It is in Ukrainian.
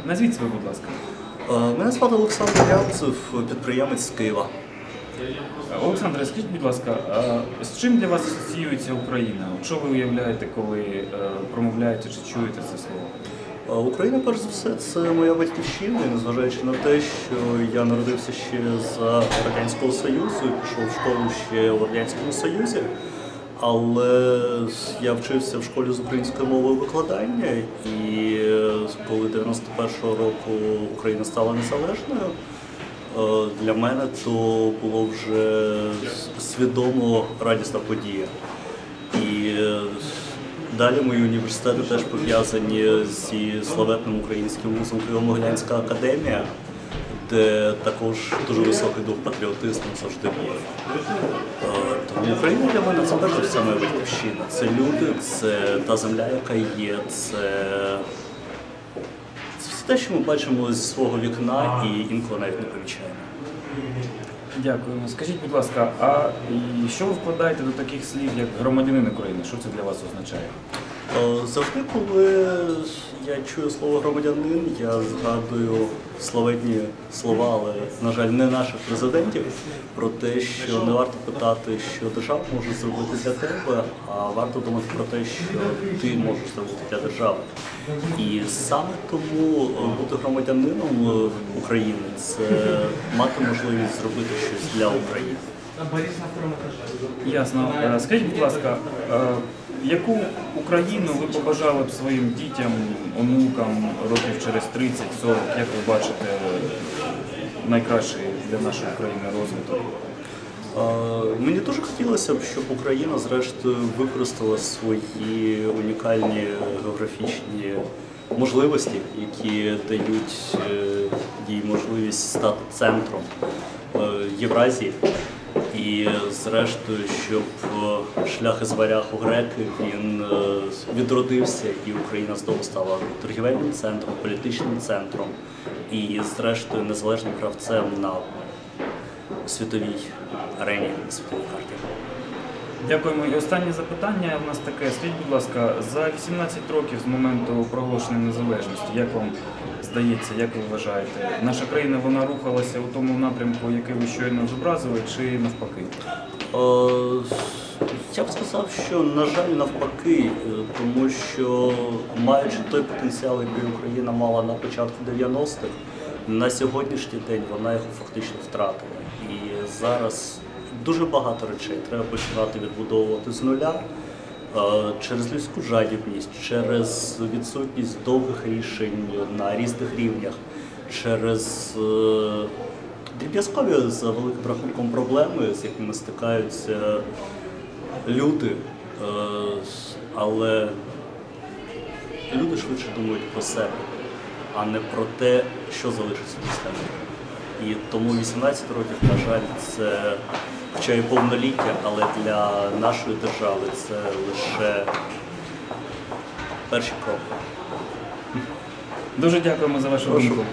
Назвіть себе, будь ласка. Мене звати Олександр Рябцев, підприємець з Києва. Олександре, скажіть, будь ласка, з чим для вас асоціюється Україна? Що ви уявляєте, коли промовляєте чи чуєте це слово? Україна, перш за все, це моя батьківщина, і незважаючи на те, що я народився ще за Радянського Союзу і пішов в школу ще в Радянському Союзі, але я вчився в школі з української мови викладання, і коли 91-го року Україна стала незалежною, для мене то було вже свідомо радісна подія. І далі мої університети теж пов'язані зі славетним українським вузом Києво-Могилянська академія, де також дуже високий дух патріотизму завжди був. Тому Україна для мене це перш за все моя батьківщина. Це люди, це та земля, яка є, це все те, що ми бачимо зі свого вікна і інколи навіть не помічаємо. Дякуємо. Скажіть, будь ласка, а що ви вкладаєте до таких слів, як громадянин України? Що це для вас означає? Завжди, коли я чую слово «громадянин», я згадую славетні слова, але, на жаль, не наших президентів, про те, що не варто питати, що держава може зробити для тебе, а варто думати про те, що ти можеш зробити для держави. І саме тому бути громадянином України – це мати можливість зробити щось для України. Ясно. Скажіть, будь ласка, яку Україну ви побажали б своїм дітям, онукам років через 30-40, як ви бачите найкращий для нашої країни розвиток? Мені дуже хотілося б, щоб Україна зрештою використала свої унікальні географічні можливості, які дають їй можливість стати центром Євразії. І зрештою, щоб шлях із варяг у греки він відродився, і Україна знову стала торгівельним центром, політичним центром і зрештою незалежним гравцем на світовій арені, на світовій карті. Дякуємо. І останнє запитання у нас таке. Скажіть, будь ласка, за 18 років з моменту проголошення незалежності, як вам здається, як ви вважаєте, наша країна, вона рухалася у тому напрямку, який ви щойно зобразили, чи навпаки? Я б сказав, що, на жаль, навпаки, тому що, маючи той потенціал, який Україна мала на початку 90-х, на сьогоднішній день вона його фактично втратила. І зараз дуже багато речей треба починати відбудовувати з нуля через людську жадібність, через відсутність довгих рішень на різних рівнях, через дріб'язкові за великим рахунком проблеми, з якими стикаються люди, але люди швидше думають про себе, а не про те, що залишиться після них. І тому 18 років, на жаль, це, хоча і повноліття, але для нашої держави це лише перші кроки. Дуже дякуємо за вашу думку.